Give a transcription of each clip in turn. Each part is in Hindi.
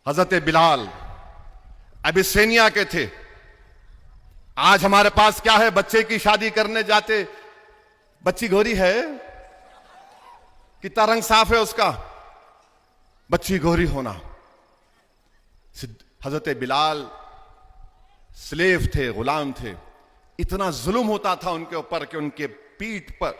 हजरत बिलाल अबिसिनिया के थे। आज हमारे पास क्या है, बच्चे की शादी करने जाते, बच्ची गोरी है, कितना रंग साफ है उसका, बच्ची गोरी होना। हजरत बिलाल स्लेव थे, गुलाम थे। इतना जुल्म होता था उनके ऊपर कि उनके पीठ पर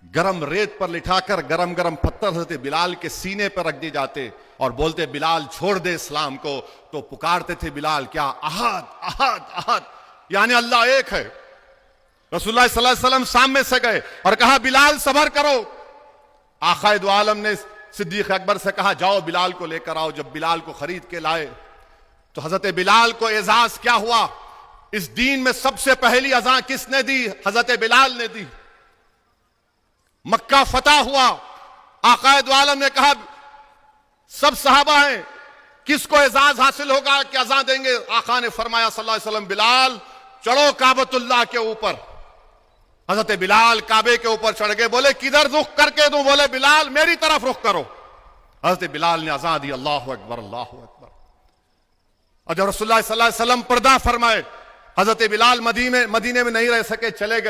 गरम रेत पर लिटाकर गरम गरम पत्थर हजरत बिलाल के सीने पर रख दिए जाते और बोलते बिलाल छोड़ दे इस्लाम को। तो पुकारते थे बिलाल क्या, अहद अहद अहद, यानी अल्लाह एक है। रसूलुल्लाह सल्लल्लाहु अलैहि वसल्लम सामने से गए और कहा बिलाल सबर करो। आकाए दो आलम ने सिद्दीक अकबर से कहा जाओ बिलाल को लेकर आओ। जब बिलाल को खरीद के लाए तो हजरत बिलाल को एजाज क्या हुआ, इस दीन में सबसे पहली अज़ान किसने दी, हजरत बिलाल ने दी। मक्का फतह हुआ, आकाए दो आलम ने कहा सब सहाबा हैं, किसको एजाज हासिल होगा कि अज़ान देंगे। आका ने फरमाया सल्लल्लाहु अलैहि वसल्लम बिलाल चढ़ो काबतुल्लाह के ऊपर। हजरत बिलाल काबे के ऊपर चढ़ गए। बोले किधर रुख करके दूं, बोले बिलाल मेरी तरफ रुख करो। हजरत बिलाल ने अज़ान दी, अल्लाहु अकबर अल्लाहु अकबर। और जब रसूलुल्लाह सल्लल्लाहु अलैहि वसल्लम पर्दा फरमाए, हजरत बिलाल मदीने में नहीं रह सके, चले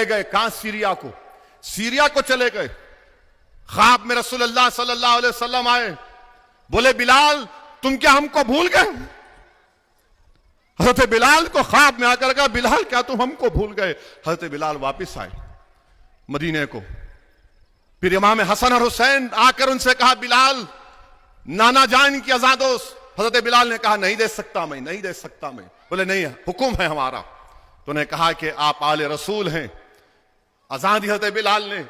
गए कहां, सीरिया को चले गए। ख्वाब में रसूलुल्लाह सल्लल्लाहु अलैहि वसल्लम आए, बोले बिलाल तुम क्या हमको भूल गए। हजरत बिलाल को ख्वाब में आकर कहा बिलाल क्या तुम हमको भूल गए। हजरत बिलाल वापस आए मदीने को। फिर इमाम हसन और हुसैन आकर उनसे कहा बिलाल नाना जान की अज़ान दो। हजरत बिलाल ने कहा नहीं दे सकता मैं। बोले नहीं हुक्म है हमारा। तो उन्हें कहा कि आप आले रसूल हैं। अज़ान दी हजरत बिलाल ने।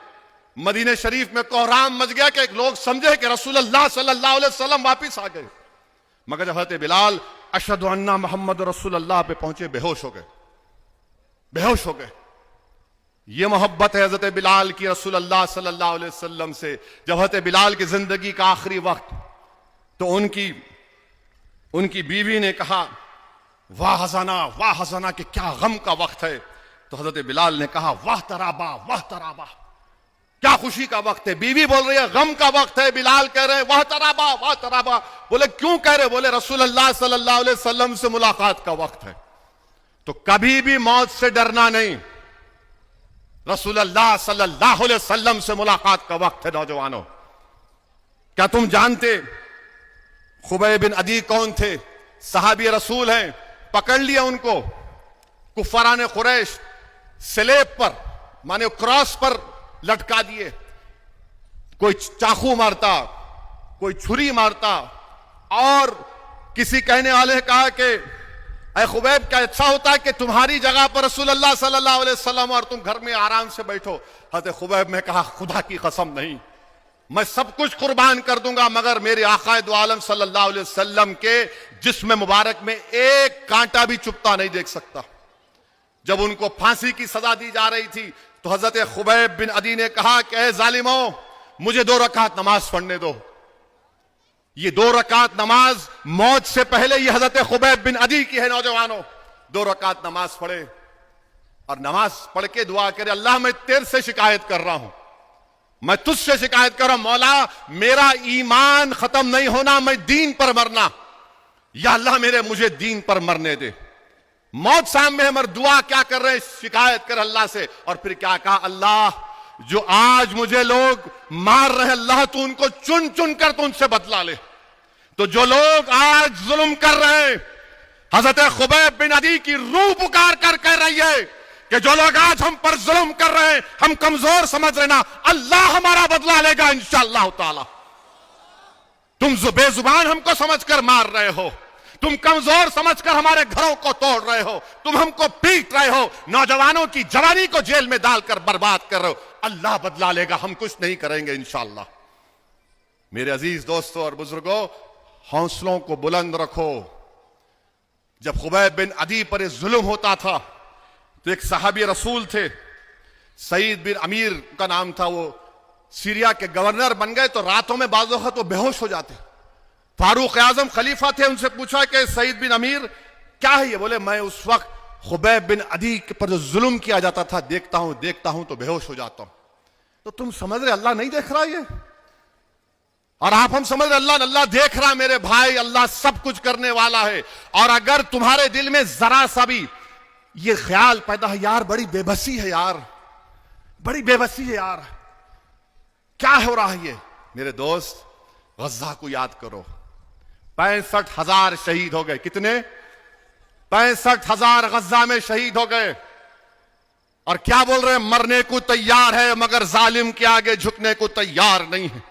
मदीने शरीफ में कोहराम मच गया कि लोग समझे कि रसूलुल्लाह सल्लल्लाहु अलैहि वसल्लम वापिस आ गए। मगर जब हजरत बिलाल अशहदु अन्ना मोहम्मद रसूलुल्लाह पे पहुंचे, बेहोश हो गए। ये मोहब्बत है हजरत बिलाल की रसूलुल्लाह सल्लल्लाहु अलैहि वसल्लम से। जब हजरत बिलाल की जिंदगी का आखिरी वक्त, तो उनकी बीवी ने कहा वाह हज़ाना कि क्या गम का वक्त है। तो हजरत बिलाल ने कहा वाह तराबा, क्या खुशी का वक्त है। बीवी बोल रही है गम का वक्त है, बिलाल कह रहे हैं वाह तराबा। बोले क्यों कह रहे, बोले रसूलुल्लाह सल्लल्लाहु अलैहि वसल्लम से मुलाकात का वक्त है। तो कभी भी मौत से डरना नहीं, रसूलुल्लाह सल्लल्लाहु अलैहि वसल्लम से मुलाकात का वक्त है। नौजवानों, क्या तुम जानते खुबैब बिन अदी कौन थे? सहाबी रसूल हैं। पकड़ लिया उनको कुफाराने कुरैश, स्लेब पर माने क्रॉस पर लटका दिए। कोई चाकू मारता, कोई छुरी मारता। और किसी कहने वाले ने कहा कि ऐ खुबैब क्या अच्छा होता है कि तुम्हारी जगह पर रसूलुल्लाह सल्लल्लाहु अलैहि वसल्लम और तुम घर में आराम से बैठो। हज़रत खुबैब ने कहा खुदा की कसम नहीं, मैं सब कुछ कुर्बान कर दूंगा मगर मेरे आकाए दो आलम सल्लल्लाहु अलैहि वसल्लम के जिस्म मुबारक में एक कांटा भी चुभता नहीं देख सकता। जब उनको फांसी की सजा दी जा रही थी तो हजरत खुबैब बिन अदी ने कहा कि ऐ जालिमों, मुझे 2 रकात नमाज पढ़ने दो। ये 2 रकात नमाज मौत से पहले ये हजरत खुबैब बिन अदी की है। नौजवानों, 2 रकात नमाज पढ़े और नमाज पढ़ के दुआ करे, अल्लाह मैं तेरे से शिकायत कर रहा हूं, मैं तुझसे शिकायत कर रहा हूं, मौला मेरा ईमान खत्म नहीं होना, मैं दीन पर मरना, या अल्लाह मुझे दीन पर मरने दे। मौत सामने है मगर दुआ क्या कर रहे हैं, शिकायत कर अल्लाह से। और फिर क्या कहा, अल्लाह जो आज मुझे लोग मार रहे हैं, अल्लाह तू उनको चुन चुन कर तू उनसे बदला ले। तो जो लोग आज जुल्म कर रहे हैं, हजरत खुबैब बिन अदी की रूह पुकार कर कह रही है कि जो लोग आज हम पर जुल्म कर रहे हैं, हम कमजोर समझ रहे ना, अल्लाह हमारा बदला लेगा इंशाअल्लाह ताला। तुम बेजुबान हमको समझकर मार रहे हो, तुम कमजोर समझकर हमारे घरों को तोड़ रहे हो, तुम हमको पीट रहे हो, नौजवानों की जवानी को जेल में डालकर बर्बाद कर रहे हो, अल्लाह बदला लेगा, हम कुछ नहीं करेंगे इंशाअल्लाह। मेरे अजीज दोस्तों और बुजुर्गों, हौसलों को बुलंद रखो। जब खुबैब बिन अदी पर जुल्म होता था तो एक सहाबी रसूल थे, सईद बिन अमीर का नाम था, वो सीरिया के गवर्नर बन गए। तो रातों में बाज़ वक़्त तो बेहोश हो जाते। फारूक आजम खलीफा थे, उनसे पूछा कि सईद बिन अमीर क्या है ये? बोले मैं उस वक्त खुबैब बिन अदी पर जो जुल्म किया जाता था देखता हूं तो बेहोश हो जाता हूं। तो तुम समझ रहे अल्लाह नहीं देख रहा? ये और आप हम समझ रहे अल्लाह अल्लाह देख रहा मेरे भाई, अल्लाह सब कुछ करने वाला है। और अगर तुम्हारे दिल में जरा सा भी ये ख्याल पैदा है, यार बड़ी बेबसी है यार, बड़ी बेबसी है यार, क्या हो रहा है ये, मेरे दोस्त गज्जा को याद करो। 65,000 शहीद हो गए। कितने? 65,000 गज्जा में शहीद हो गए। और क्या बोल रहे हैं? मरने को तैयार है मगर जालिम के आगे झुकने को तैयार नहीं है।